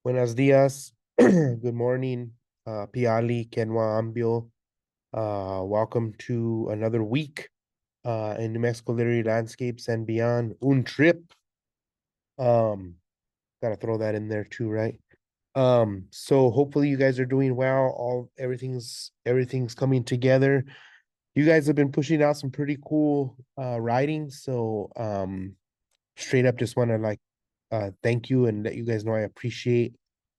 Buenos dias. Good morning, Piali, Kenwa Ambio. Welcome to another week in New Mexico Literary Landscapes and Beyond. Un trip. Um, Gotta throw that in there too, right? So hopefully you guys are doing well. Everything's coming together. You guys have been pushing out some pretty cool writing. So straight up just want to thank you and let you guys know I appreciate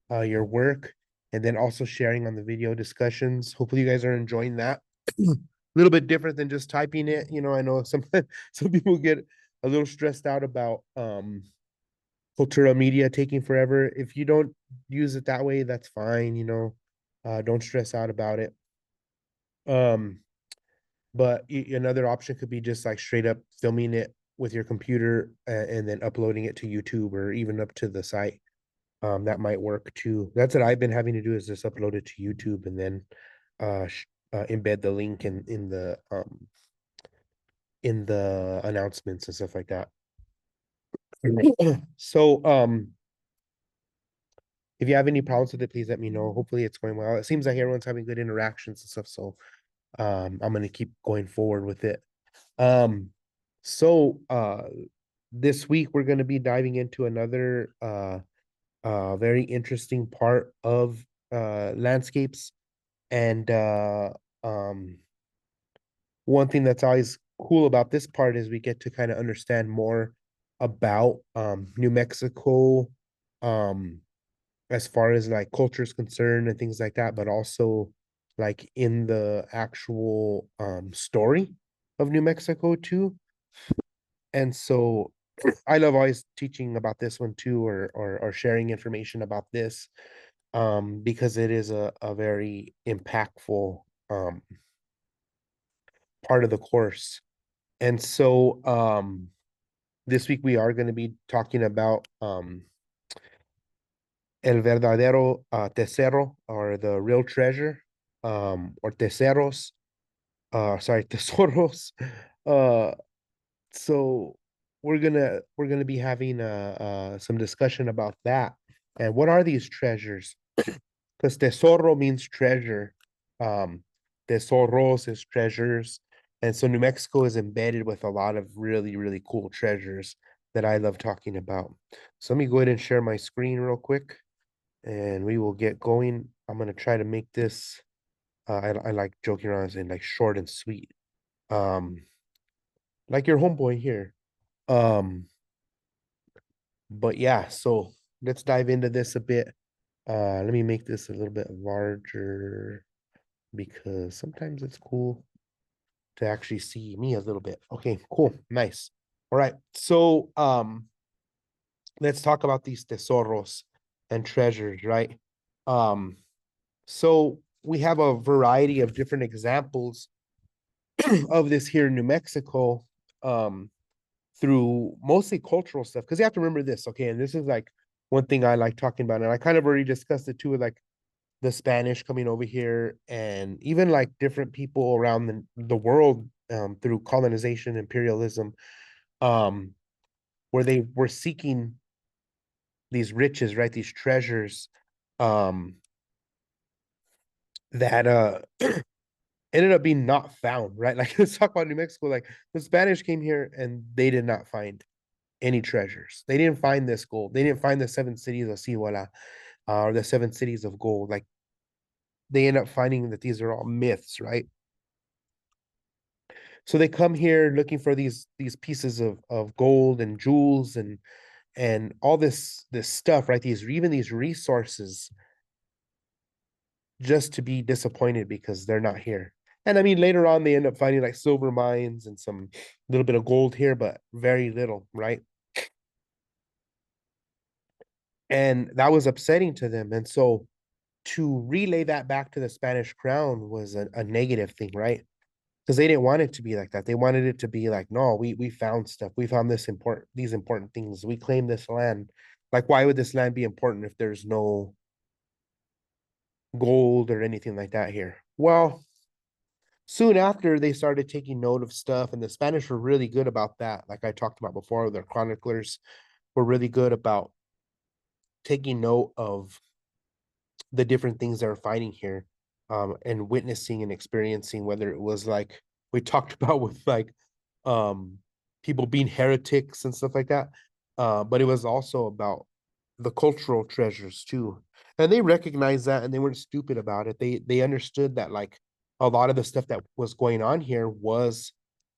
your work, and then also sharing on the video discussions. Hopefully you guys are enjoying that. A little bit different than just typing it. I know some some people get a little stressed out about cultural media taking forever. If you don't use it that way, that's fine. Don't stress out about it. Um, but another option could be just like straight up filming it with your computer and then uploading it to YouTube or even up to the site. That might work too. That's what I've been having to do, is just upload it to YouTube and then embed the link in the announcements and stuff like that. So if you have any problems with it, please let me know. Hopefully it's going well. It seems like everyone's having good interactions and stuff, so I'm gonna keep going forward with it. Um so this week we're gonna be diving into another very interesting part of landscapes. And um, one thing that's always cool about this part is we get to kind of understand more about New Mexico, um, as far as like culture is concerned and things like that, but also like in the actual story of New Mexico too. And so I love always teaching about this one too, or sharing information about this, because it is a very impactful part of the course. And so this week we are going to be talking about El Verdadero Tesoro, or the real treasure, or Tesoros, sorry, Tesoros. Uh, so we're gonna be having some discussion about that. And what are these treasures? Because tesoro means treasure. Um, Tesoros is treasures. And so New Mexico is embedded with a lot of really, really cool treasures that I love talking about. So let me go ahead and share my screen real quick and we will get going. I'm gonna try to make this I like joking around saying like short and sweet. Um, like your homeboy here. Um, but yeah, so let's dive into this a bit. Let me make this a little bit larger because sometimes it's cool to actually see me a little bit. Okay, cool, nice. All right, so let's talk about these tesoros and treasures, right? Um, so we have a variety of different examples of this here in New Mexico, um, through mostly cultural stuff. Because you have to remember this, okay? And this is like one thing I like talking about, and I kind of already discussed it too with like the Spanish coming over here, and even like different people around the world, through colonization, imperialism, um, where they were seeking these riches, right? These treasures, um, that ended up being not found, right? Like let's talk about New Mexico. Like the Spanish came here and they did not find any treasures. They didn't find this gold. They didn't find the seven cities of Siwala, or the seven cities of gold. Like they end up finding that these are all myths, right? So they come here looking for these pieces of gold and jewels and all this stuff, right? These even these resources, just to be disappointed because they're not here. And I mean, later on, they end up finding like silver mines and some little bit of gold here, but very little, right? And that was upsetting to them. And so to relay that back to the Spanish crown was a negative thing, right? Because they didn't want it to be like that. They wanted it to be like, no, we found stuff. We found these important things. We claim this land. Like, why would this land be important if there's no gold or anything like that here? Well, soon after they started taking note of stuff, and the Spanish were really good about that. Like I talked about before, their chroniclers were really good about taking note of the different things that are fighting here, and witnessing and experiencing, whether it was like we talked about with like um people being heretics and stuff like that. But it was also about the cultural treasures too. And they recognized that and they weren't stupid about it. They understood that like a lot of the stuff that was going on here was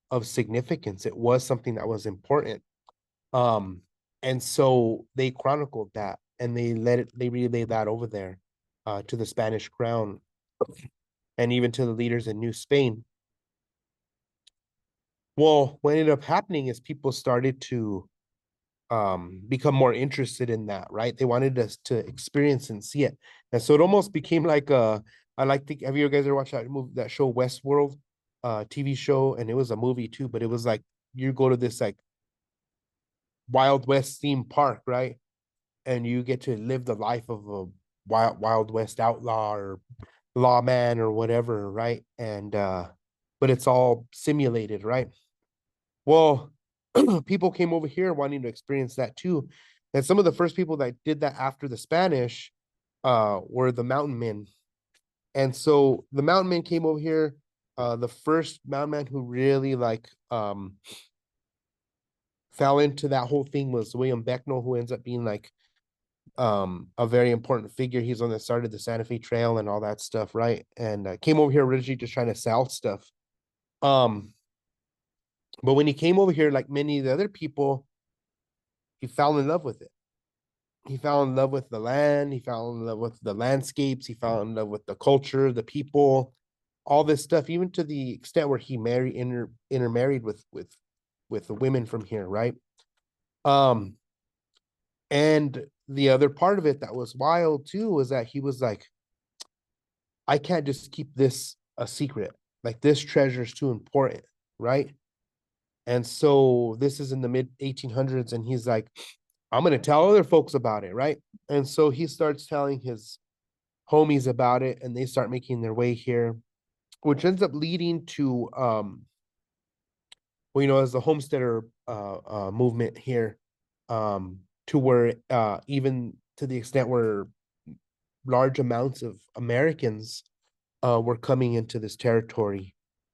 of significance. It was something that was important. Um, and so they chronicled that and they relayed that over there to the Spanish crown and even to the leaders in New Spain. Well, what ended up happening is people started to become more interested in that, right? They wanted us to experience and see it. And so it almost became like I like to have you guys ever watched that movie, that show Westworld, TV show, and it was a movie too, but it was like you go to this like Wild West theme park, right? And you get to live the life of a Wild West outlaw or lawman or whatever, right? And but it's all simulated, right? Well, people came over here wanting to experience that too. And some of the first people that did that after the Spanish were the mountain men. And so the mountain men came over here. The first mountain man who really like fell into that whole thing was William Becknell, who ends up being like a very important figure. He's on the start of the Santa Fe Trail and all that stuff, right? And came over here originally just trying to sell stuff. Um, but when he came over here, like many of the other people, he fell in love with it. He fell in love with the land. He fell in love with the landscapes. He fell in love with the culture, the people, all this stuff. Even to the extent where he intermarried with the women from here, right? Um, and the other part of it that was wild too was that he was like, I can't just keep this a secret. Like this treasure is too important, right? And so this is in the mid 1800s, and he's like, I'm gonna tell other folks about it, right? And so he starts telling his homies about it, and they start making their way here, which ends up leading to well, as the homesteader movement here, to where even to the extent where large amounts of Americans were coming into this territory,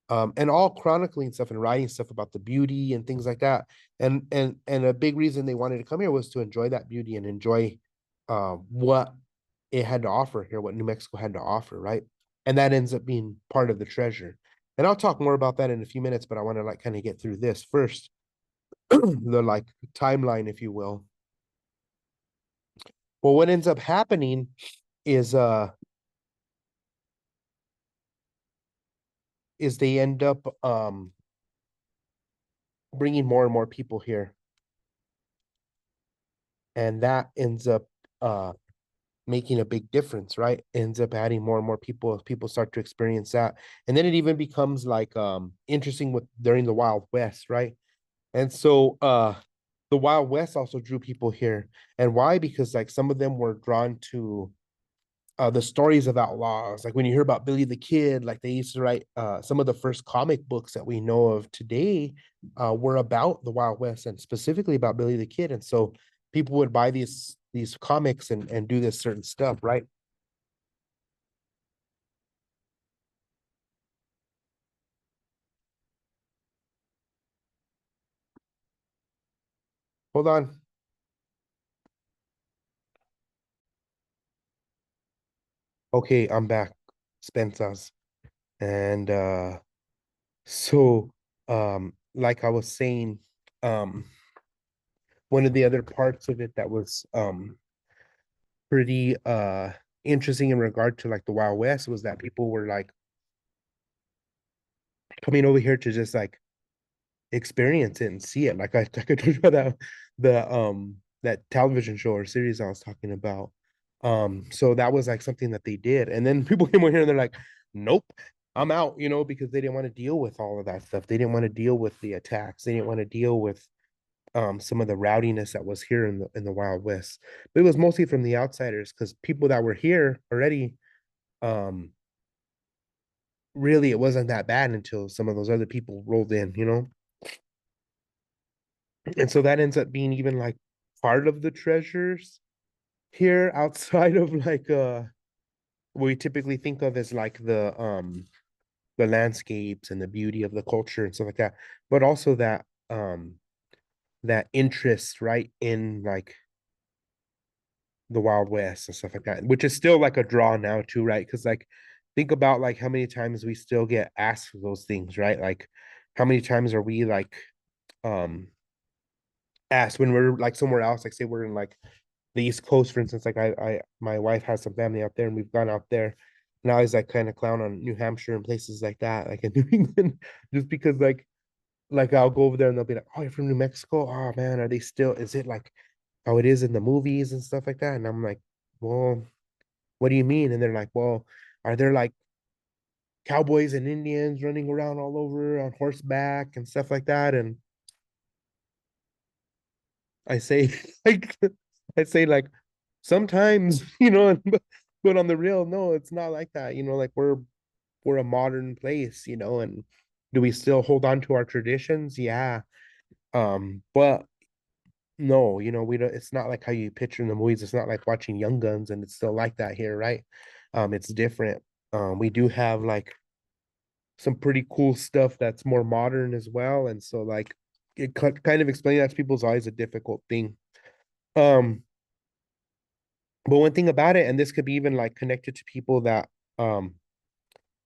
and all chronicling stuff and writing stuff about the beauty and things like that. And a big reason they wanted to come here was to enjoy that beauty and enjoy what it had to offer here, what New Mexico had to offer, right? And that ends up being part of the treasure. And I'll talk more about that in a few minutes, but I want to like kind of get through this first, the like timeline, if you will. Well, what ends up happening is they end up bringing more and more people here, and that ends up uh making a big difference, right? Ends up adding more and more people as people start to experience that. And then it even becomes like interesting with during the Wild West, right? And so the Wild West also drew people here. And why? Because like some of them were drawn to the stories of outlaws. Like when you hear about Billy the Kid, like they used to write some of the first comic books that we know of today were about the Wild West and specifically about Billy the Kid. And so people would buy these comics and do this certain stuff, right? Hold on. Okay, I'm back, Spencer's. And so like I was saying, um one of the other parts of it that was pretty interesting in regard to like the Wild West was that people were like coming over here to just like experience it and see it. Like I told you about that television show or series I was talking about. So that was like something that they did. And then people came over here and they're like, nope, I'm out, because they didn't want to deal with all of that stuff. They didn't want to deal with the attacks. They didn't want to deal with some of the rowdiness that was here in the Wild West. But it was mostly from the outsiders because people that were here already, um, really it wasn't that bad until some of those other people rolled in. And so that ends up being even like part of the treasures. here outside of like what we typically think of as like the landscapes and the beauty of the culture and stuff like that, but also that interest, right, in like the Wild West and stuff like that, which is still like a draw now too, right? Because like think about like how many times we still get asked for those things, right? Like how many times are we like um asked when we're like somewhere else, like say we're in like the East Coast, for instance, like my wife has some family out there and we've gone out there. And I always like kind of clown on New Hampshire and places like that, like in New England, just because like I'll go over there and they'll be like, "Oh, you're from New Mexico? Oh man, are they still? Is it like how it is in the movies and stuff like that?" And I'm like, "Well, what do you mean?" And they're like, "Well, are there like cowboys and Indians running around all over on horseback and stuff like that?" And I say like I say like sometimes, but on the real, no, it's not like that. Like we're a modern place, and do we still hold on to our traditions? Yeah. But no, we don't. It's not like how you picture in the movies. It's not like watching Young Guns, and it's still like that here, right? It's different. We do have like some pretty cool stuff that's more modern as well, and so like kind of explaining that to people is always a difficult thing. Um, but one thing about it, and this could be even like connected to people that um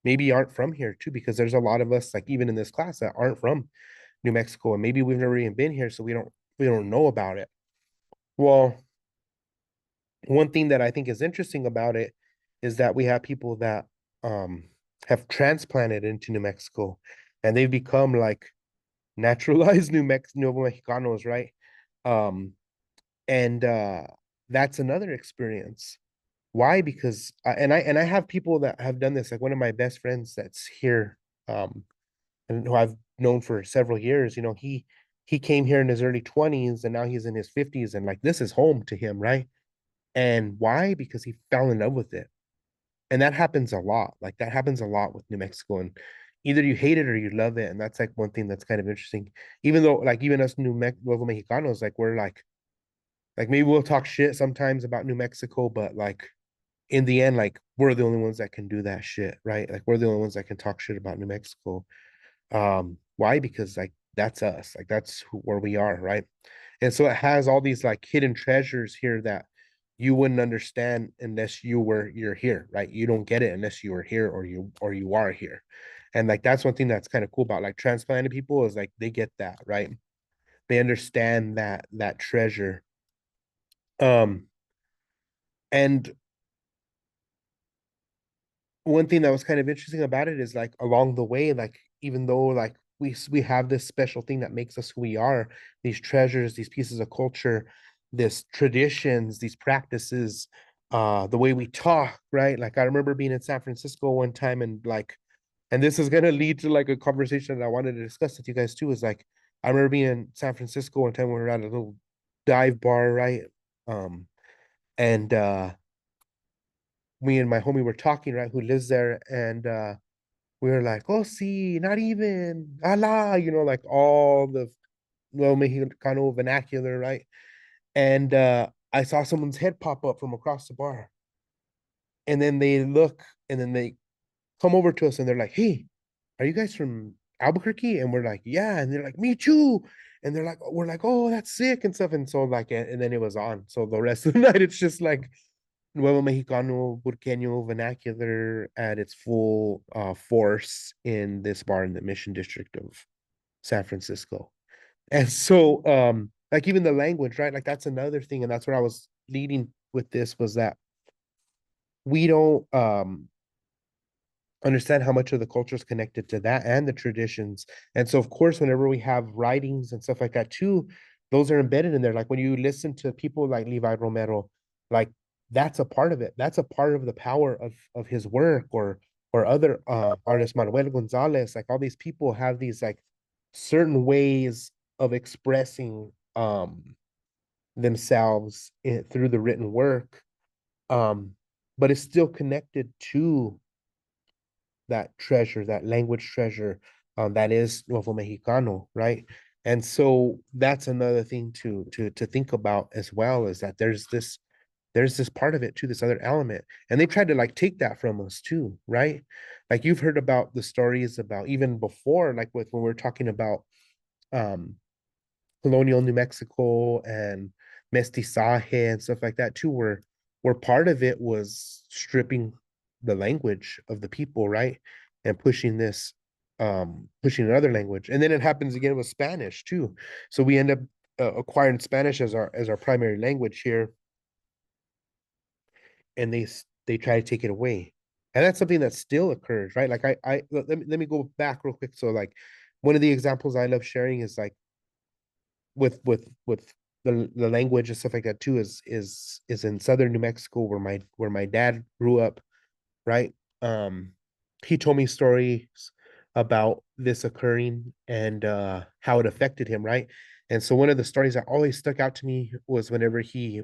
maybe aren't from here too, because there's a lot of us like even in this class that aren't from New Mexico, and maybe we've never even been here, so we don't know about it. Well, one thing that I think is interesting about it is that we have people that um have transplanted into New Mexico and they've become like naturalized Nuevo Mexicanos, right? Um and that's another experience. Why? Because and I have people that have done this, like one of my best friends that's here, um and who I've known for several years, he came here in his early 20s and now he's in his 50s and like this is home to him, right? And why? Because he fell in love with it. And that happens a lot. Like that happens a lot with New Mexico. And either you hate it or you love it. And that's like one thing that's kind of interesting. Even though like even us Nuevo Mexicanos, like we're like maybe we'll talk shit sometimes about New Mexico, but like in the end, like we're the only ones that can do that shit, right? Like we're the only ones that can talk shit about New Mexico. Why? Because like that's us, like that's where we are, right? And so it has all these like hidden treasures here that you wouldn't understand unless you're here, right? You don't get it unless you are here or you are here. And like that's one thing that's kind of cool about like transplanted people is like they get that, right? They understand that treasure. Um and one thing that was kind of interesting about it is like along the way, like even though like we have this special thing that makes us who we are, these treasures, these pieces of culture, this traditions, these practices, the way we talk, right? Like I remember being in San Francisco one time and like, and this is gonna lead to like a conversation that I wanted to discuss with you guys too, is like I remember being in San Francisco one time when we were at a little dive bar, right? Um and me and my homie were talking, right, who lives there, and we were like, oh, see, not even, Allah, like all the well Mexicano vernacular, right? And I saw someone's head pop up from across the bar. And then they look and then they come over to us and they're like, hey, are you guys from Albuquerque? And we're like, yeah. And they're like, me too. And we're like, oh, that's sick and stuff. And so, like, and then it was on. So the rest of the night, it's just like Nuevo Mexicano, Burqueño vernacular at its full force in this bar in the Mission District of San Francisco. And so, like even the language, right? Like that's another thing, and that's what I was leading with this was that we don't understand how much of the culture is connected to that and the traditions. And so, of course, whenever we have writings and stuff like that too, those are embedded in there. Like when you listen to people like Levi Romero, like that's a part of it. That's a part of the power of his work, or other artists, Manuel Gonzalez. Like all these people have these like certain ways of expressing themselves through the written work, um, but it's still connected to that treasure, that language treasure, that is Nuevo Mexicano, right? And so that's another thing to think about as well, is that there's this there's this part of it too, this other element. And they tried to like take that from us too, right? Like you've heard about the stories about even before, like with when we're talking about um colonial New Mexico and mestizaje and stuff like that too, where part of it was stripping the language of the people, right? And pushing another language. And then it happens again with Spanish too. So we end up acquiring Spanish as our primary language here, and they try to take it away. And that's something that still occurs, right? Like let me go back real quick. So like one of the examples I love sharing is like with the language and stuff like that too is in southern New Mexico where my dad grew up, right? Um, he told me stories about this occurring and how it affected him, right? And so one of the stories that always stuck out to me was whenever he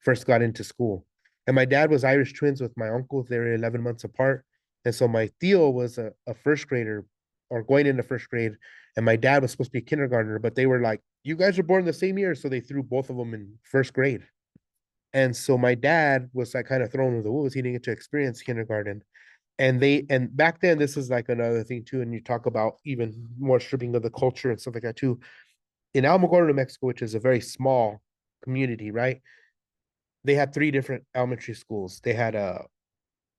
first got into school. And my dad was Irish twins with my uncle. They were 11 months apart. And so my Theo was a first grader or going into first grade. And my dad was supposed to be a kindergartner, but they were like, you guys are born the same year. So they threw both of them in first grade. And so my dad was like kind of thrown with the wolves. He didn't get to experience kindergarten. And back then, this is like another thing too. And you talk about even more stripping of the culture and stuff like that too. In Alamogordo, New Mexico, which is a very small community, right? They had three different elementary schools. They had a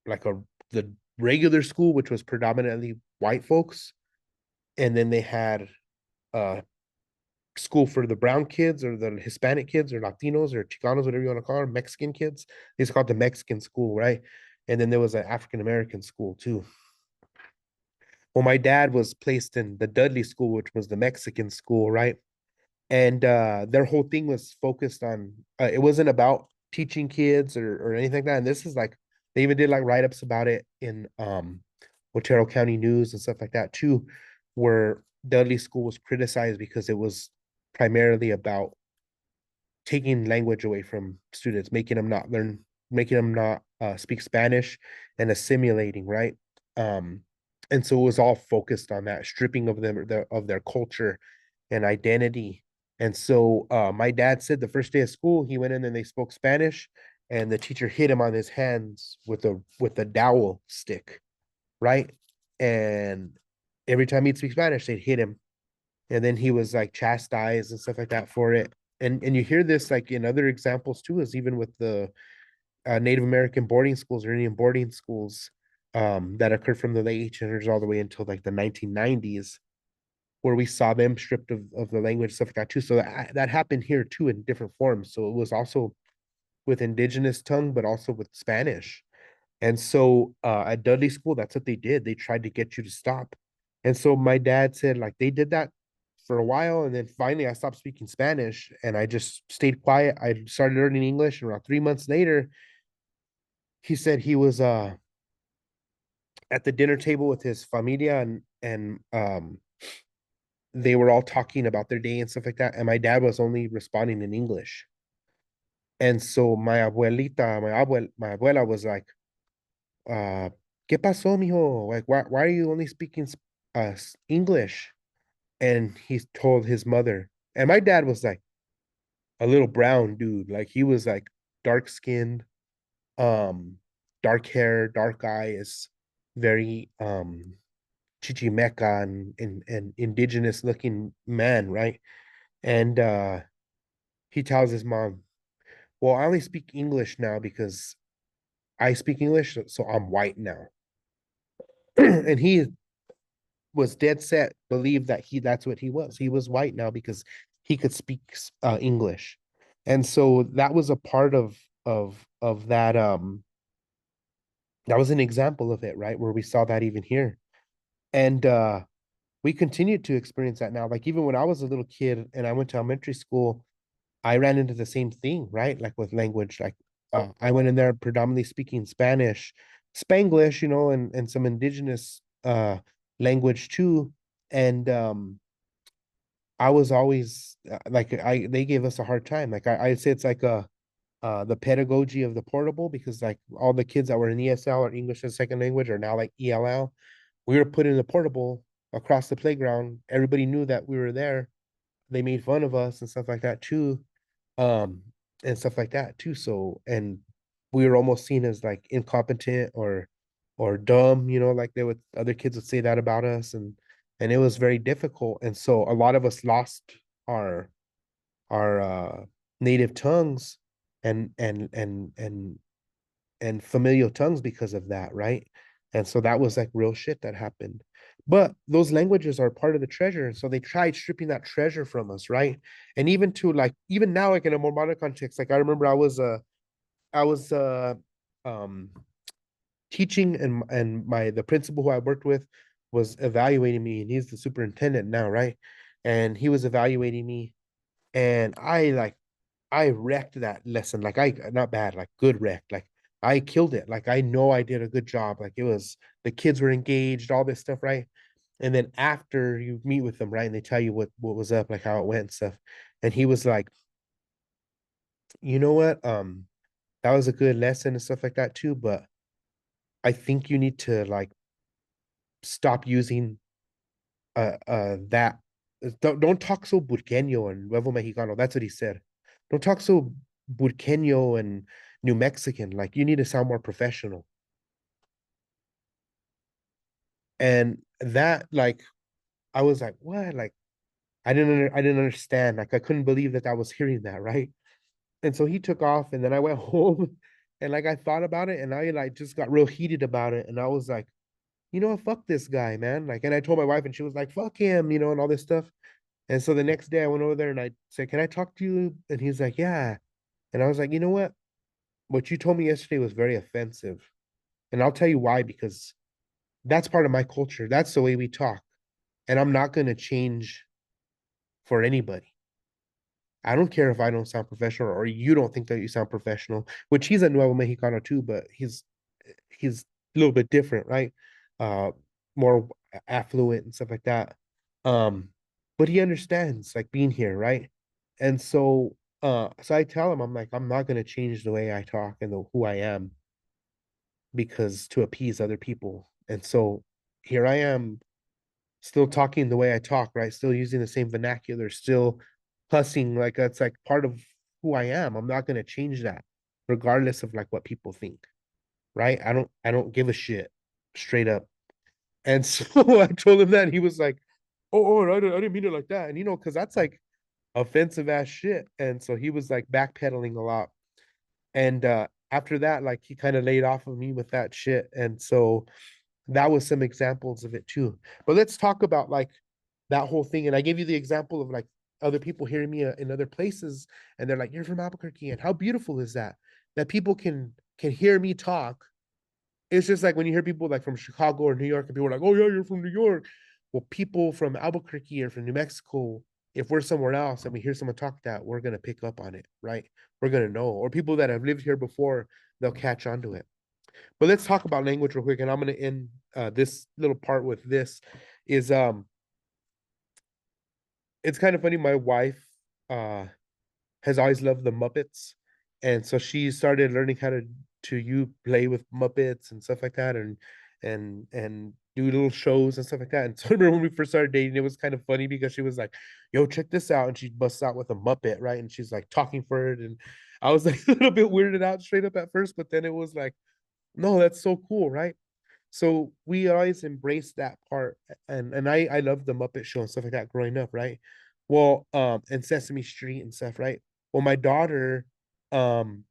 the regular school, which was predominantly white folks, and then they had a school for the brown kids or the Hispanic kids or Latinos or Chicanos, whatever you want to call them, Mexican kids. It's called the Mexican school, right? And then there was an African American school too. Well, my dad was placed in the Dudley school, which was the Mexican school, right? And their whole thing was focused on it wasn't about teaching kids or anything like that. And this is like they even did like write-ups about it in Otero County News and stuff like that too, where Dudley School was criticized because it was primarily about taking language away from students, making them not speak Spanish and assimilating, right? Um, and so it was all focused on that stripping of them of their culture and identity. And so my dad said the first day of school, he went in and they spoke Spanish, and the teacher hit him on his hands with a dowel stick, right? And every time he'd speak Spanish, they'd hit him, and then he was like chastised and stuff like that for it. And you hear this like in other examples too, is even with the Native American boarding schools or Indian boarding schools that occurred from the late 1800s all the way until like the 1990s, where we saw them stripped of the language stuff like that too. So that happened here too in different forms. So it was also with indigenous tongue, but also with Spanish. And so at Dudley School, that's what they did. They tried to get you to stop. And so my dad said, like, they did that for a while. And then finally, I stopped speaking Spanish and I just stayed quiet. I started learning English. And around 3 months later, he said he was at the dinner table with his familia and they were all talking about their day and stuff like that. And my dad was only responding in English. And so my abuela was like, ¿qué pasó, mijo? Like, why are you only speaking English? And he told his mother. And my dad was like a little brown dude. Like he was like dark skinned, um, dark hair, dark eyes, very chichimeca and indigenous looking man, right? And he tells his mom, well, I only speak English now because I speak English, so I'm white now. And he was dead set, believed that that's what he was. He was white now because he could speak English. And so that was a part of that that was an example of it, right? Where we saw that even here. And we continue to experience that now. Like even when I was a little kid and I went to elementary school, I ran into the same thing, right? Like with language, like I went in there predominantly speaking Spanish, Spanglish, and some indigenous language too. And I was always like they gave us a hard time. Like I'd say it's like a the pedagogy of the portable because like all the kids that were in ESL or English as a second language are now like ELL. We were put in the portable across the playground. Everybody knew that we were there. They made fun of us and stuff like that too. Um, and stuff like that too. So, and we were almost seen as like incompetent or dumb, like they would other kids would say that about us, and it was very difficult. And so a lot of us lost our our native tongues and and familial tongues because of that, right? And so that was like real shit that happened. But those languages are part of the treasure. And so they tried stripping that treasure from us, right? And even to like, even now, like in a more modern context, like I remember I was um teaching and my the principal who I worked with was evaluating me, and he's the superintendent now, right? And he was evaluating me, and I wrecked that lesson. Like I not bad, like good wrecked. Like I killed it. Like I know I did a good job. Like it was the kids were engaged, all this stuff, right? And then after you meet with them, right, and they tell you what was up, like how it went and stuff. And he was like, you know what? That was a good lesson and stuff like that too. But I think you need to like stop using that don't talk so burqueño and nuevo mexicano. That's what he said. Don't talk so burqueño and New Mexican. Like you need to sound more professional. And that like I was like, what? Like I didn't understand. Like I couldn't believe that I was hearing that, right? And so he took off, and then I went home, and like I thought about it, and I like just got real heated about it, and I was like, you know what, fuck this guy, man. Like, and I told my wife, and she was like, fuck him, and all this stuff. And so the next day I went over there and I said, can I talk to you? And he's like, yeah. And I was like, you know what you told me yesterday was very offensive. And I'll tell you why, because that's part of my culture. That's the way we talk. And I'm not going to change for anybody. I don't care if I don't sound professional or you don't think that you sound professional, which he's a Nuevo Mexicano too, but he's a little bit different, right? Uh More affluent and stuff like that. Um, but he understands like being here, right? And so I tell him, I'm like, I'm not gonna change the way I talk and who I am because to appease other people. And so here I am still talking the way I talk, right? Still using the same vernacular, still hussing like that's like part of who I am. I'm not gonna change that, regardless of like what people think, right? I don't give a shit, straight up. And so I told him that, and he was like, "Oh, I didn't mean it like that." And because that's like offensive ass shit. And so he was like backpedaling a lot. And after that, like he kind of laid off of me with that shit. And so that was some examples of it too. But let's talk about like that whole thing. And I gave you the example of like other people hearing me in other places, and they're like, "You're from Albuquerque," and how beautiful is that? That people can hear me talk. It's just like when you hear people like from Chicago or New York, and people are like, "Oh yeah, you're from New York." Well, people from Albuquerque or from New Mexico, if we're somewhere else and we hear someone talk that, we're gonna pick up on it, right? We're gonna know. Or people that have lived here before, they'll catch on to it. But let's talk about language real quick, and I'm gonna end this little part with this. Is It's kind of funny. My wife uh has always loved the Muppets, and so she started learning how to you play with Muppets and stuff like that, and do little shows and stuff like that. And so I remember when we first started dating, it was kind of funny because she was like, "Yo, check this out," and she busts out with a Muppet, right? And she's like talking for it, and I was like a little bit weirded out straight up at first, but then it was like, no, that's so cool, right? So we always embrace that part, and I love the Muppet Show and stuff like that growing up, right? Well, and Sesame Street and stuff, right? Well, my daughter um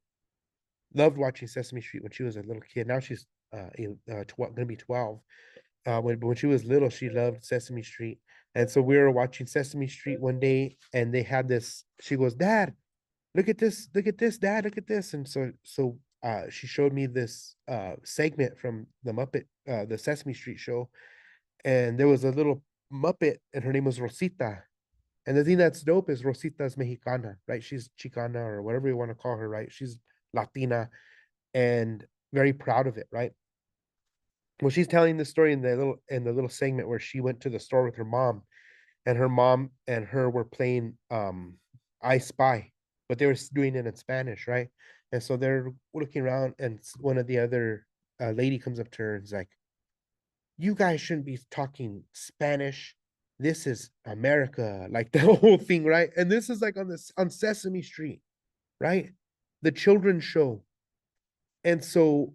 loved watching Sesame Street when she was a little kid. Now she's 12, gonna be 12. When she was little, she loved Sesame Street, and so we were watching Sesame Street one day, and they had this. She goes, "Dad, look at this, Dad, look at this." And so she showed me this segment from the Sesame Street show, and there was a little Muppet, and her name was Rosita. And the thing that's dope is Rosita's Mexicana, right? She's Chicana or whatever you want to call her, right? She's Latina and very proud of it, right? Well, she's telling the story in the little segment where she went to the store with her mom and her were playing I Spy, but they were doing it in Spanish, right? And so they're looking around, and one of the other lady comes up to her and is like, "You guys shouldn't be talking Spanish. This is America," like the whole thing, right? And this is like on Sesame Street, right? the children's show. And so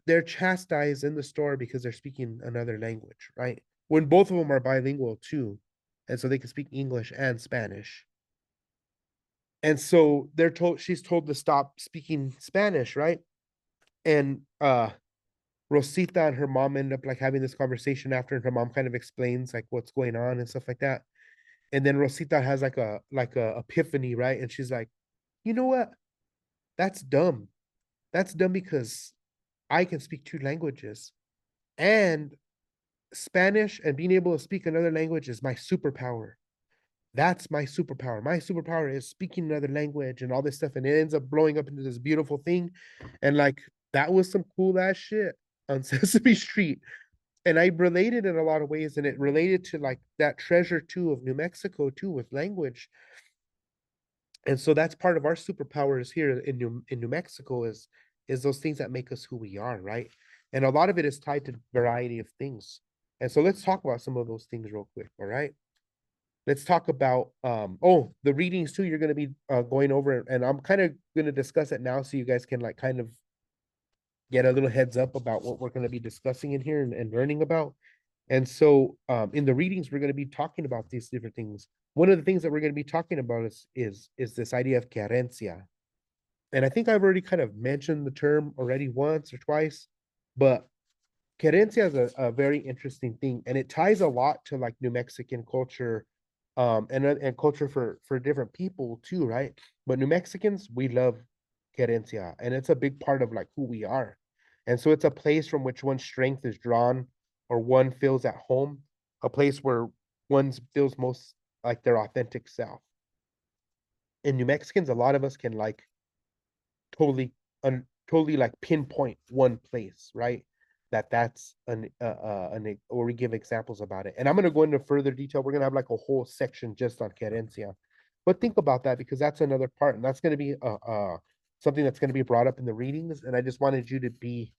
they're chastised in the store because they're speaking another language, right? When both of them are bilingual too. And so they can speak English and Spanish. And so she's told to stop speaking Spanish, right? And Rosita and her mom end up like having this conversation after, and her mom kind of explains like what's going on and stuff like that. And then Rosita has like a epiphany, right? And she's like, you know what? That's dumb. That's dumb because I can speak two languages. And Spanish and being able to speak another language is my superpower. That's my superpower. My superpower is speaking another language and all this stuff. And it ends up blowing up into this beautiful thing. And like that was some cool ass shit on Sesame Street. And I related in a lot of ways, and it related to like that treasure too of New Mexico too with language. And so that's part of our superpowers here in New Mexico is those things that make us who we are, right? And a lot of it is tied to a variety of things. And so let's talk about some of those things real quick, all right? Let's talk about the readings too. You're going to be going over, and I'm kind of going to discuss it now so you guys can like kind of get a little heads up about what we're going to be discussing in here and learning about. And so in the readings, we're going to be talking about these different things. One of the things that we're going to be talking about is this idea of querencia. And I think I've already kind of mentioned the term already once or twice, but querencia is a very interesting thing, and it ties a lot to like New Mexican culture, and culture for different people too, right? But New Mexicans, we love querencia, and it's a big part of like who we are. And so it's a place from which one's strength is drawn, or one feels at home, a place where one feels most like their authentic self. In New Mexicans, a lot of us can like totally totally like pinpoint one place, right? That's or we give examples about it. And I'm going to go into further detail. We're going to have like a whole section just on querencia. But think about that, because that's another part, and that's going to be something that's going to be brought up in the readings, and I just wanted you to be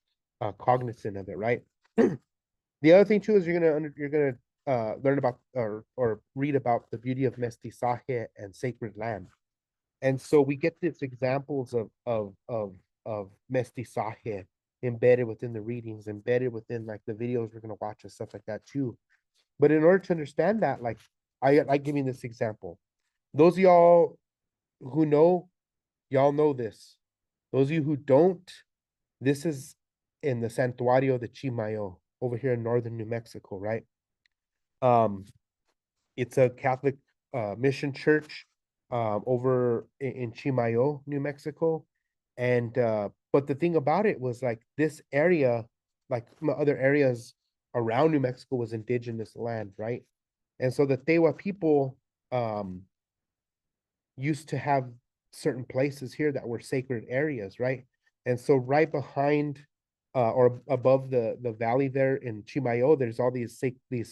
cognizant of it, right? The other thing too is you're going to learn about or read about the beauty of mestizaje and sacred land. And so we get these examples of mestizaje embedded within the readings, embedded within like the videos we're gonna watch and stuff like that too. But in order to understand that, like I give you this example. Those of y'all who know, y'all know this. Those of you who don't, this is in the Santuario de Chimayo over here in northern New Mexico, right? Um, it's a Catholic mission church over in Chimayo, New Mexico. And but the thing about it was like this area, like other areas around New Mexico, was indigenous land, right? And so the Tewa people um used to have certain places here that were sacred areas, right? And so right behind or above the valley there in Chimayo, there's all these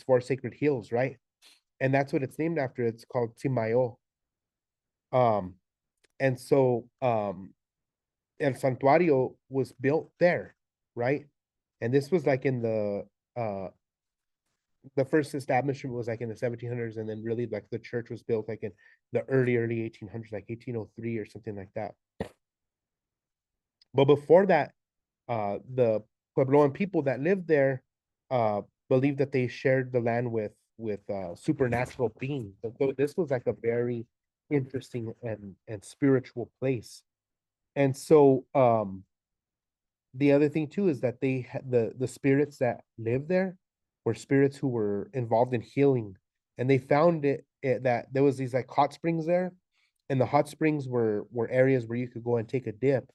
four sacred hills, right? And that's what it's named after. It's called Chimayo. Um, and so El Santuario was built there, right? And this was like in the first establishment was like in the 1700s, and then really like the church was built like in the early 1800s, like 1803 or something like that. But before that, the Puebloan people that lived there believed that they shared the land with supernatural beings. And so this was like a very interesting and spiritual place. And so the other thing too is that they had the spirits that lived there were spirits who were involved in healing, and they found it that there was these like hot springs there, and the hot springs were areas where you could go and take a dip,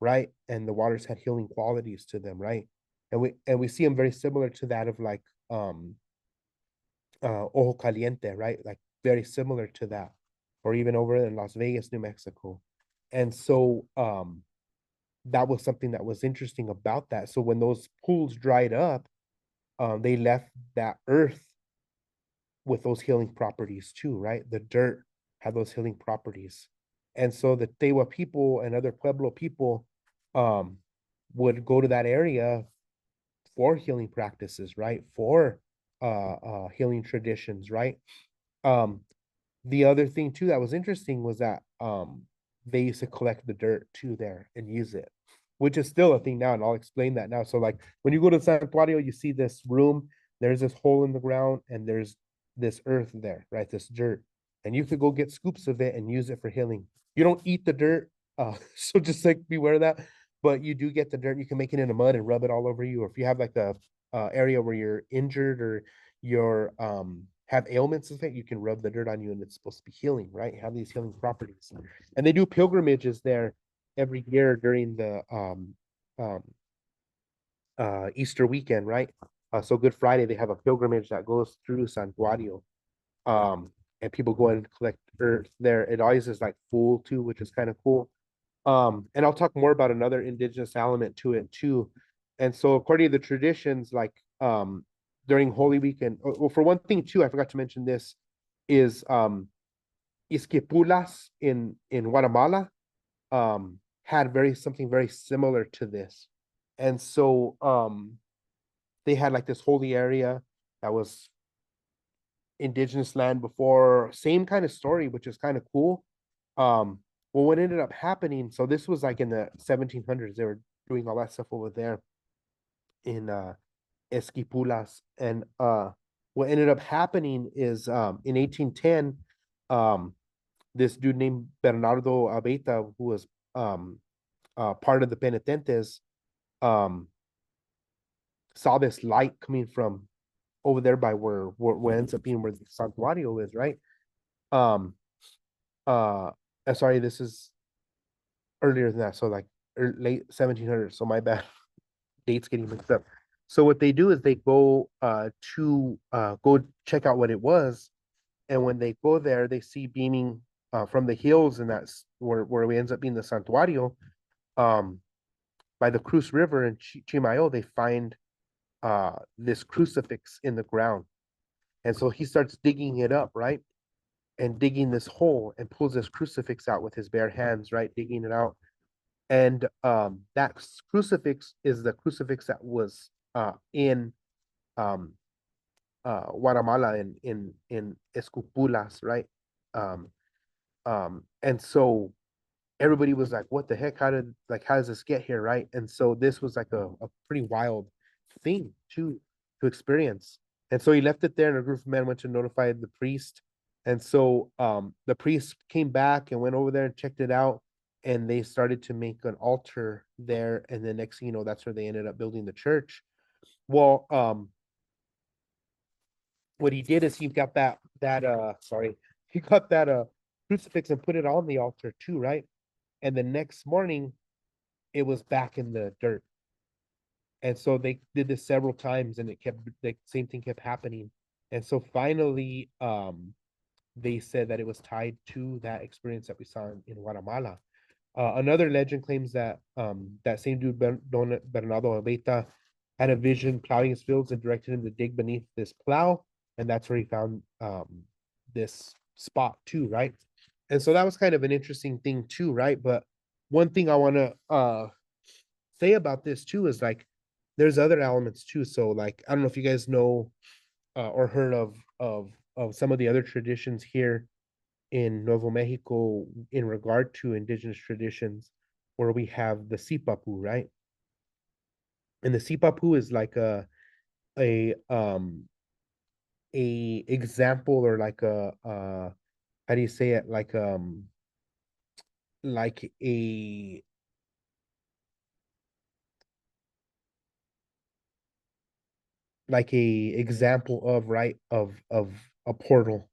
right? And the waters had healing qualities to them, right? And we see them very similar to that of like Ojo Caliente, right? Like very similar to that, or even over in Las Vegas, New Mexico. And so that was something that was interesting about that. So when those pools dried up, they left that earth with those healing properties too, right? The dirt had those healing properties. And so the Tewa people and other Pueblo people um, would go to that area for healing practices, right? For healing traditions, right? Um, the other thing too that was interesting was that they used to collect the dirt too there and use it, which is still a thing now. And I'll explain that now. So, like, when you go to Santuario, you see this room, there's this hole in the ground, and there's this earth there, right? This dirt. And you could go get scoops of it and use it for healing. You don't eat the dirt. So just like beware of that. But you do get the dirt. You can make it into mud and rub it all over you. Or if you have like a area where you're injured or you're have ailments and things, you can rub the dirt on you and it's supposed to be healing, right? Have these healing properties. And they do pilgrimages there every year during the um Easter weekend, right? So Good Friday, they have a pilgrimage that goes through Santuario. Um, and people go and collect earth there. It always is like full too, which is kind of cool. And I'll talk more about another indigenous element to it too. And so according to the traditions, like during Holy Weekend, well, for one thing too, I forgot to mention this, is Isquipulas in Guatemala had very something very similar to this. And so they had like this holy area that was indigenous land before, same kind of story, which is kind of cool. Um, well, what ended up happening, so this was like in the 1700s, they were doing all that stuff over there in Esquipulas. And what ended up happening is in 1810, um, this dude named Bernardo Abeta, who was part of the penitentes, um, saw this light coming from over there by where ends up being where the Santuario is, right? Um, sorry, this is earlier than that, so like late 1700s. So my bad, dates getting mixed up. So what they do is they go to go check out what it was, and when they go there, they see beaming from the hills, and that's where we ends up being the Santuario. Um, by the Cruz River in Chimayo, they find this crucifix in the ground. And so he starts digging it up, right? And digging this hole and pulls this crucifix out with his bare hands, right? Digging it out. And that crucifix is the crucifix that was in um, Guatemala in Escupulas, right? Um, and so everybody was like, what the heck? How does this get here? Right. And so this was like a pretty wild thing to experience. And so he left it there, and a group of men went to notify the priest. And so the priest came back and went over there and checked it out. And they started to make an altar there. And the next thing you know, that's where they ended up building the church. Well, what he did is he got he got that crucifix and put it on the altar too, right? And the next morning it was back in the dirt. And so they did this several times, and it kept the same thing kept happening. And so finally, they said that it was tied to that experience that we saw in Guatemala. Another legend claims that that same dude, Don Bernardo Abeta, had a vision plowing his fields and directed him to dig beneath this plow, and that's where he found this spot too, right? And so that was kind of an interesting thing too, right? But one thing I want to say about this too is like there's other elements too. So like I don't know if you guys know or heard of some of the other traditions here in Nuevo Mexico in regard to indigenous traditions, where we have the sipapu, right? And the sipapu is like a a example, or like a how do you say it, like a example of, right, of a portal.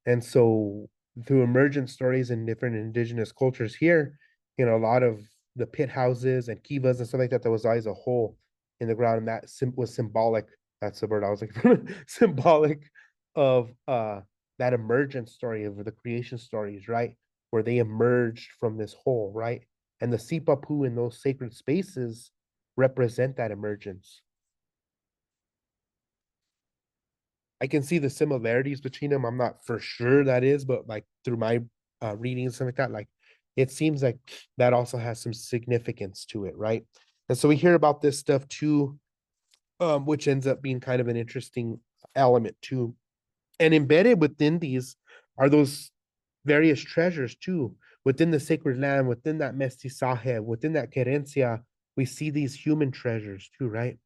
And so through emergent stories in different indigenous cultures here, a lot of the pit houses and kivas and stuff like that, there was always a hole in the ground, and that was symbolic. That's the word I was looking for. Symbolic of that emergent story, of the creation stories, right? Where they emerged from this hole, right? And the sipapu in those sacred spaces represent that emergence. I can see the similarities between them. I'm not for sure that is, but like through my reading and stuff like that, like it seems like that also has some significance to it, right? And so we hear about this stuff too, which ends up being kind of an interesting element too. And embedded within these are those various treasures too, within the sacred land, within that mestizaje, within that querencia, we see these human treasures too, right?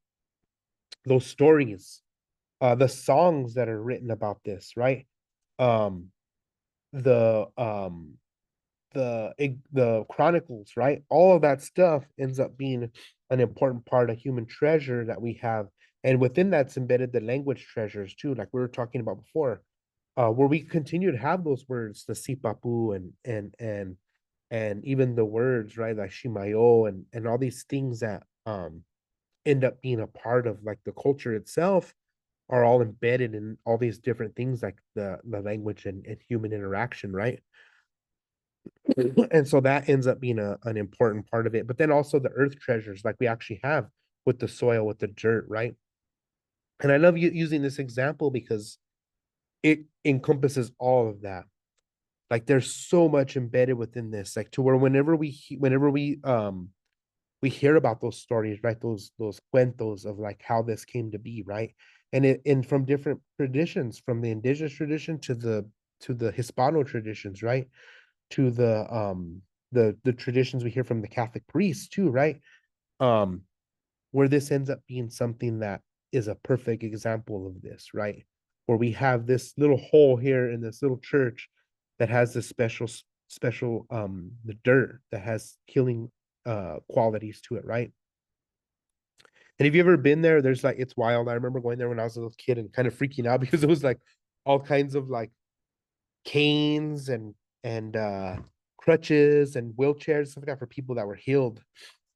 Those stories, the songs that are written about this, right? Um, the the chronicles, right? All of that stuff ends up being an important part of human treasure that we have, and within that's embedded the language treasures too, like we were talking about before, where we continue to have those words, the sipapu and even the words, right, like shimayo and all these things that end up being a part of like the culture itself are all embedded in all these different things like the language and human interaction, right? And so that ends up being an important part of it. But then also the earth treasures, like we actually have with the soil, with the dirt, right? And I love using this example because it encompasses all of that. Like there's so much embedded within this, like to where we hear about those stories, right? Those cuentos of like how this came to be, right? And from different traditions, from the indigenous tradition to the Hispano traditions, right? To the traditions we hear from the Catholic priests too, right? Um, where this ends up being something that is a perfect example of this, right? Where we have this little hole here in this little church that has this special the dirt that has healing qualities to it, right? And if you ever been there, there's like it's wild. I remember going there when I was a little kid and kind of freaking out because it was like all kinds of like canes and crutches and wheelchairs, stuff like that for people that were healed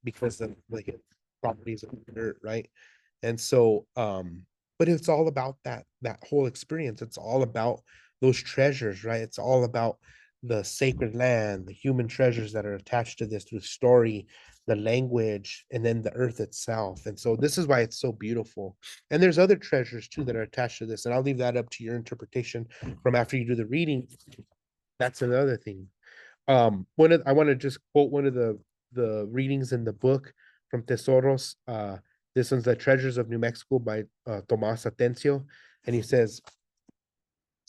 because of like properties of dirt, right? And so, but it's all about that whole experience. It's all about those treasures, right? It's all about the sacred land, the human treasures that are attached to this, through story, the language, and then the earth itself. And so this is why it's so beautiful. And there's other treasures too that are attached to this. And I'll leave that up to your interpretation from after you do the reading. That's another thing. I want to just quote one of the readings in the book from Tesoros. This one's the Treasures of New Mexico by Tomas Atencio, and he says,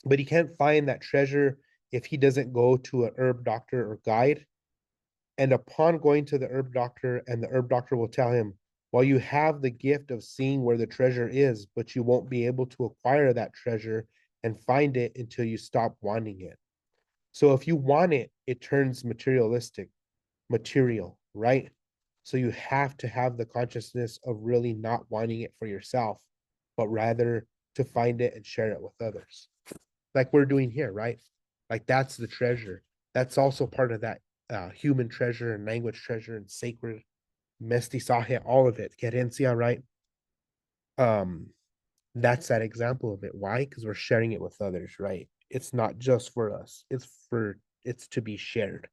but he can't find that treasure if he doesn't go to a herb doctor or guide. And upon going to the herb doctor, and the herb doctor will tell him, well, you have the gift of seeing where the treasure is, but you won't be able to acquire that treasure and find it until you stop wanting it. So if you want it, it turns materialistic, material, right? So you have to have the consciousness of really not wanting it for yourself, but rather to find it and share it with others. Like we're doing here, right? Like that's the treasure. That's also part of that human treasure and language treasure and sacred mestizaje, all of it, querencia, right? Um, that's that example of it. Why? Because we're sharing it with others, right? It's not just for us. It's to be shared.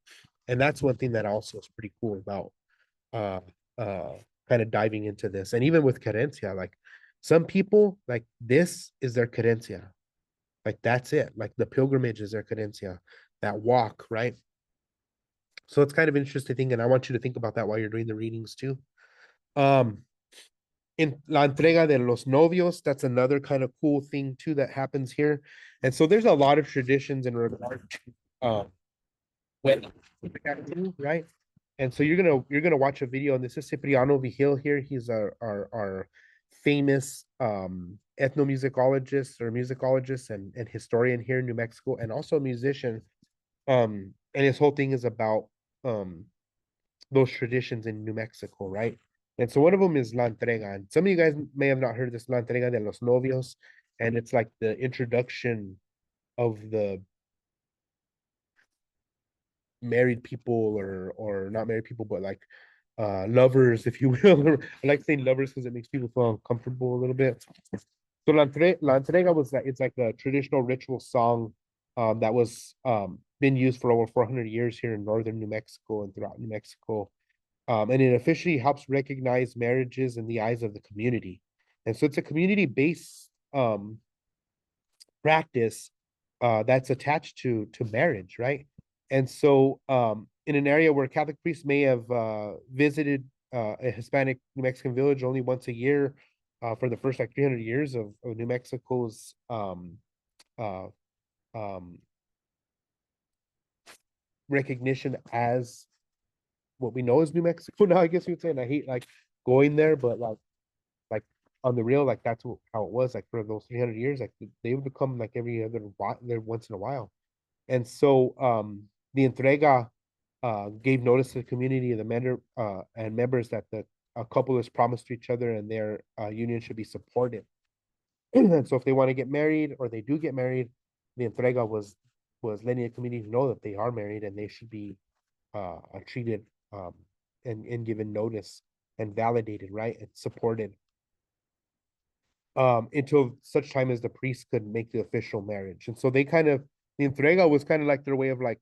And that's one thing that also is pretty cool about uh uh kind of diving into this. And even with querencia, like some people like this is their querencia. Like that's it. Like the pilgrimage is their querencia, that walk, right? So it's kind of interesting thing, and I want you to think about that while you're doing the readings too. Um, in La Entrega de los Novios, that's another kind of cool thing too that happens here. And so there's a lot of traditions in regard to wedding, right? And so you're gonna watch a video, and this is Cipriano Vigil here. He's our famous ethnomusicologist or musicologist and historian here in New Mexico, and also a musician. And his whole thing is about um those traditions in New Mexico, right? And so one of them is La Entrega. And some of you guys may have not heard this, La Entrega de los Novios. And it's like the introduction of the married people or not married people, but like lovers, if you will. I like saying lovers because it makes people feel uncomfortable a little bit. So La Entrega was like it's like a traditional ritual song that was been used for over 400 years here in northern New Mexico and throughout New Mexico. And it officially helps recognize marriages in the eyes of the community. And so it's a community-based practice that's attached to marriage, right? And so in an area where Catholic priests may have visited a Hispanic New Mexican village only once a year for the first like 300 years of New Mexico's uh, um, recognition as what we know as New Mexico now, I guess you would say. And I hate like going there, but like on the real, like that's how it was. Like for those 300 years, like they would come like there once in a while. And so the entrega gave notice to the community of the member and members that the a couple is promised to each other and their union should be supported. And so if they want to get married or they do get married, the entrega was letting the community know that they are married and they should be treated and given notice and validated, right? And supported until such time as the priest could make the official marriage. And so they kind of the entrega was kind of like their way of like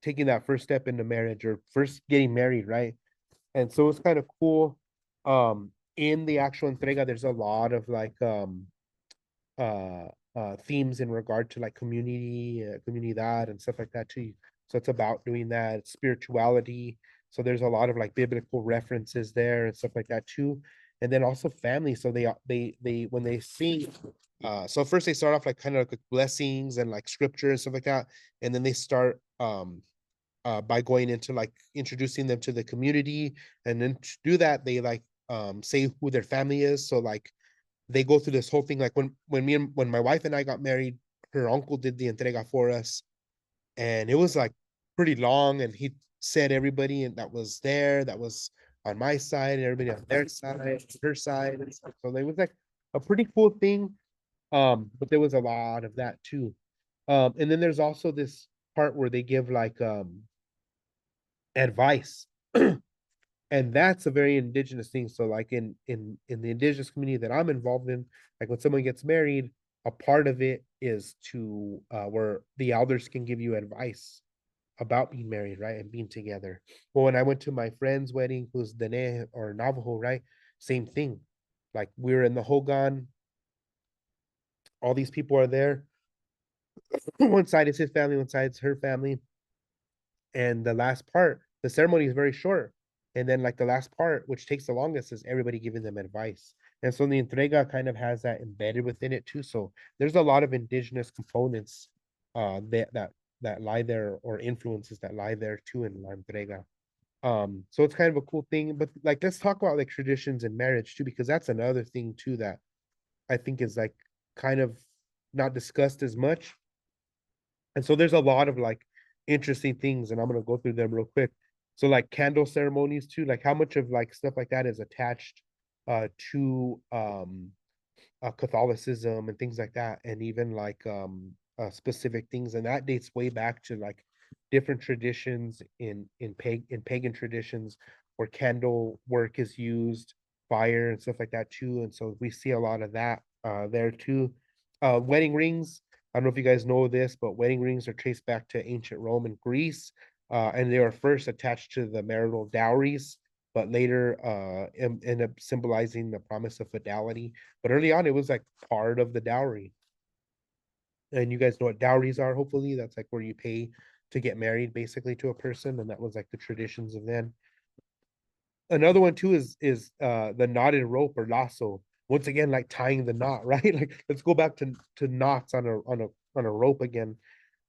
taking that first step into marriage or first getting married, right? And so it's kind of cool. In the actual entrega, there's a lot of like themes in regard to like community, comunidad and stuff like that too. So it's about doing that spirituality. So there's a lot of like biblical references there and stuff like that too. And then also family. So they when they sing, so first they start off like kind of like blessings and like scripture and stuff like that, and then they start by going into like introducing them to the community, and then to do that they like say who their family is. So like they go through this whole thing. Like when my wife and I got married, her uncle did the entrega for us, and it was like pretty long. And he said everybody and that was there, that was on my side, and everybody on their side, her side, and stuff. So it was like a pretty cool thing. But there was a lot of that too. And then there's also this part where they give like advice. And that's a very indigenous thing. So like in the indigenous community that I'm involved in, like when someone gets married, a part of it is to where the elders can give you advice about being married, right? And being together. Well, when I went to my friend's wedding, who's Dene or Navajo, right? Same thing. Like we were in the Hogan, all these people are there. One side is his family, one side is her family. And the last part, the ceremony is very short. And then like the last part, which takes the longest, is everybody giving them advice. And so the entrega kind of has that embedded within it too. So there's a lot of indigenous components that lie there, or influences that lie there too in la entrega. So it's kind of a cool thing. But like let's talk about like traditions in marriage too, because that's another thing too that I think is like kind of not discussed as much. And so there's a lot of like interesting things, and I'm gonna go through them real quick. So like candle ceremonies too, like how much of like stuff like that is attached to Catholicism and things like that, and even like specific things, and that dates way back to like different traditions in pagan traditions where candle work is used, fire and stuff like that too, and so we see a lot of that there too. Wedding rings. I don't know if you guys know this, but wedding rings are traced back to ancient Rome and Greece, and they were first attached to the marital dowries, but later end up symbolizing the promise of fidelity. But early on, it was like part of the dowry. And you guys know what dowries are, hopefully. That's like where you pay to get married basically to a person. And that was like the traditions of then. Another one too is the knotted rope or lasso. Once again, like tying the knot, right? Like let's go back to knots on a rope again.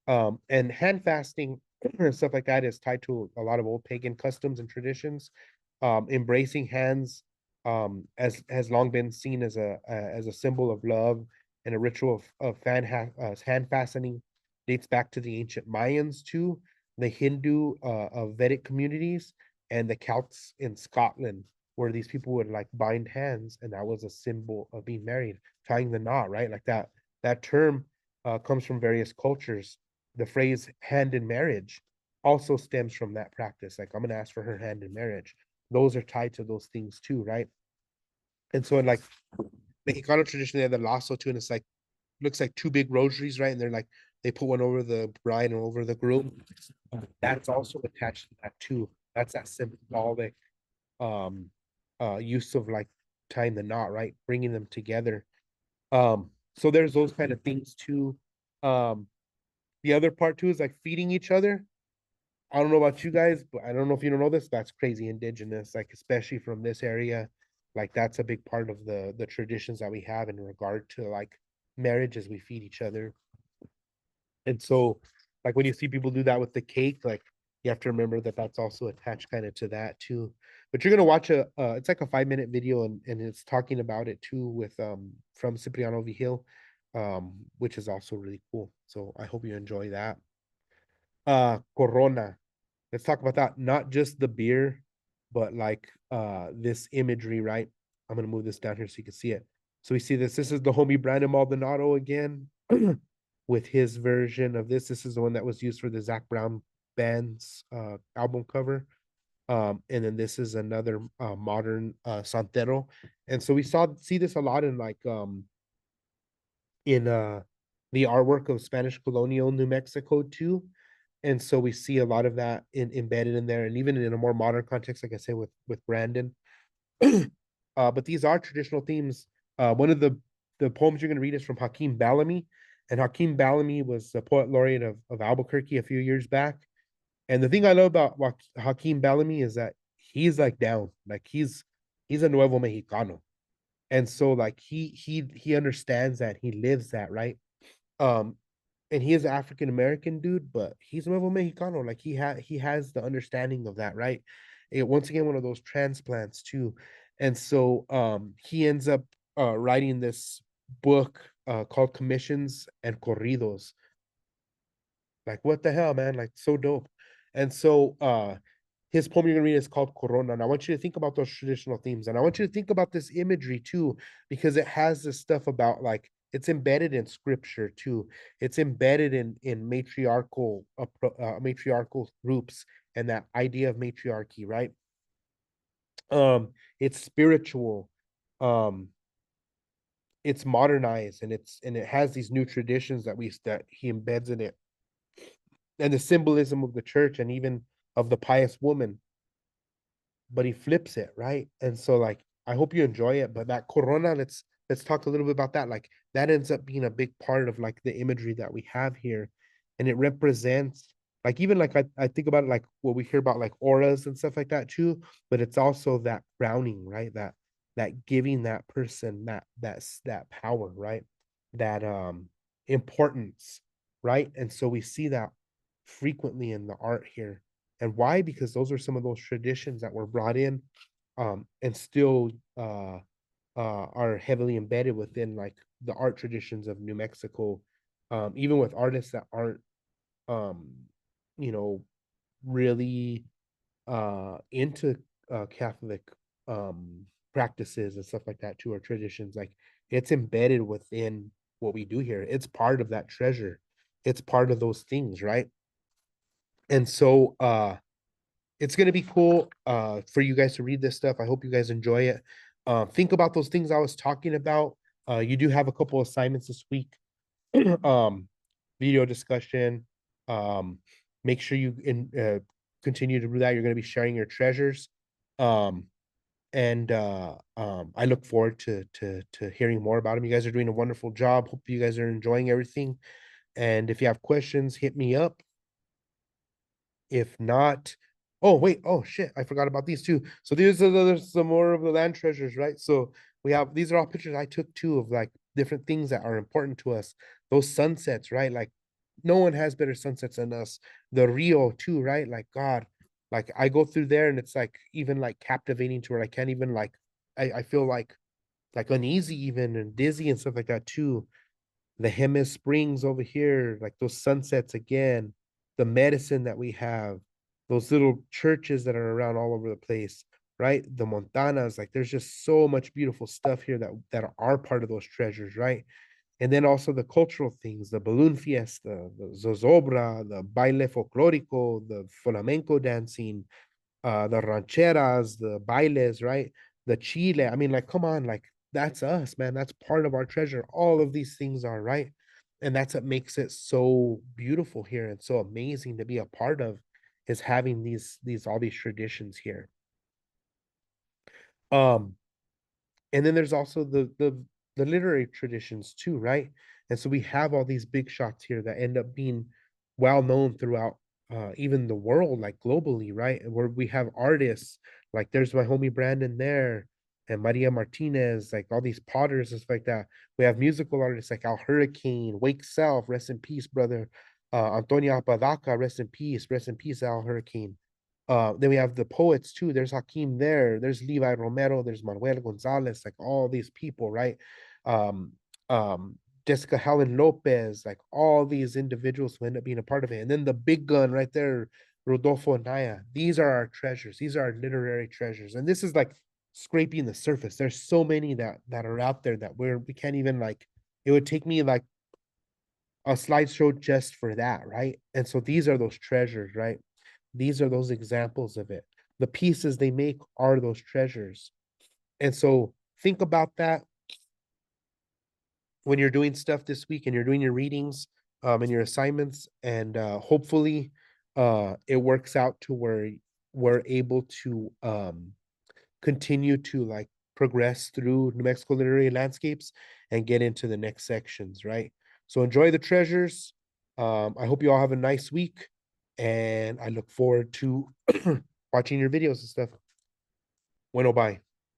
And hand fasting and stuff like that is tied to a lot of old pagan customs and traditions. Embracing hands as has long been seen as a symbol of love, and a ritual of hand fastening dates back to the ancient Mayans too, the Hindu of Vedic communities, and the Celts in Scotland, where these people would like bind hands, and that was a symbol of being married, tying the knot, right? Like that term comes from various cultures. The phrase hand in marriage also stems from that practice. Like, I'm going to ask for her hand in marriage. Those are tied to those things too, right? And so in like Mexicano tradition, they have the lasso too, and it's like looks like two big rosaries, right? And they're like they put one over the bride and over the groom. That's also attached to that too. That's that symbolic um use of like tying the knot, right? Bringing them together. So there's those kind of things too. Um, the other part too is like feeding each other. I don't know about you guys, but I don't know if you don't know this. That's crazy indigenous, like especially from this area. Like that's a big part of the traditions that we have in regard to like marriage, as we feed each other. And so Like when you see people do that with the cake, like you have to remember that that's also attached kind of to that too. But you're gonna watch it's like a 5 minute video, and it's talking about it too with from Cipriano Vigil, which is also really cool. So I hope you enjoy that. Corona. Let's talk about that. Not just the beer, but like this imagery, right? I'm gonna move this down here so you can see it. So we see this. This is the homie Brandon Maldonado again with his version of this. This is the one that was used for the Zach Brown band's album cover. And then this is another modern Santero. And so we see this a lot in like in the artwork of Spanish colonial New Mexico too. And so we see a lot of that embedded in there, and even in a more modern context, like I say with Brandon. But these are traditional themes. One of the poems you're going to read is from Hakeem Bellamy, and Hakeem Bellamy was the poet laureate of Albuquerque a few years back. And the thing I love about Hakeem Bellamy is that he's like down, like he's a Nuevo Mexicano, and so like he understands that, he lives that, right. Um, and he is an African American dude, but he's Nuevo Mexicano. Like he has the understanding of that, right? Once again, one of those transplants too. And so he ends up writing this book called Commissions and Corridos. Like, what the hell, man? Like, so dope. And so his poem you're gonna read is called Corona. And I want you to think about those traditional themes. And I want you to think about this imagery too, because it has this stuff about like it's embedded in scripture too. It's embedded in matriarchal groups and that idea of matriarchy, right? It's spiritual, um, it's modernized, and it has these new traditions that he embeds in it, and the symbolism of the church and even of the pious woman, but he flips it, right? And so like I hope you enjoy it. But that Corona, let's talk a little bit about that. Like that ends up being a big part of like the imagery that we have here. And it represents like even like I think about it like what we hear about like auras and stuff like that too, but it's also that crowning, right? That giving that person that power, right? That importance, right? And so we see that frequently in the art here. And why? Because those are some of those traditions that were brought in, and still are heavily embedded within like the art traditions of New Mexico, even with artists that aren't, um, you know, really into Catholic practices and stuff like that too, or traditions. Like it's embedded within what we do here. It's part of that treasure. It's part of those things, right? And so it's gonna be cool for you guys to read this stuff. I hope you guys enjoy it. Think about those things I was talking about. You do have a couple assignments this week. um, Video discussion. Um, Make sure you continue to do that. You're gonna be sharing your treasures. Um, and I look forward to hearing more about them. You guys are doing a wonderful job. Hope you guys are enjoying everything. And if you have questions, hit me up. If not, oh wait, oh shit, I forgot about these two. So these are there's some more of the land treasures, right? So we have these are all pictures I took too of like different things that are important to us. Those sunsets, right? Like no one has better sunsets than us. The Rio too, right? Like God, like I go through there and it's like even like captivating to where I can't even like I feel like uneasy even and dizzy and stuff like that too. The Jemez Springs over here, like those sunsets again, the medicine that we have, those little churches that are around all over the place, right? The Montanas, like there's just so much beautiful stuff here that are part of those treasures, right? And then also the cultural things, the balloon fiesta, the zozobra, the baile folklorico, the flamenco dancing, the rancheras, the bailes, right? The chile. I mean, like, come on, like that's us, man. That's part of our treasure. All of these things are, right. And that's what makes it so beautiful here and so amazing to be a part of, is having these all these traditions here. Um, and then there's also the literary traditions too, right? And so we have all these big shots here that end up being well known throughout even the world, like globally, right? And where we have artists like there's my homie Brandon there, and Maria Martinez, like all these potters and stuff like that. We have musical artists like Al Hurricane, Wake Self, rest in peace, brother. Antonia Apodaca, rest in peace, Al Hurricane. Then we have the poets too. There's Hakeem there. There's Levi Romero. There's Manuel Gonzalez. Like all these people, right? Um, um, Jessica Helen Lopez. Like all these individuals who end up being a part of it. And then the big gun right there, Rodolfo Naya. These are our treasures. These are our literary treasures. And this is like scraping the surface. There's so many that are out there that we can't even like. It would take me like a slideshow just for that, right? And so these are those treasures, right? These are those examples of it. The pieces they make are those treasures. And so think about that when you're doing stuff this week and you're doing your readings and your assignments, and hopefully it works out to where we're able to continue to like progress through New Mexico literary landscapes and get into the next sections, right? So enjoy the treasures. I hope you all have a nice week, and I look forward to watching your videos and stuff. Bueno, bye.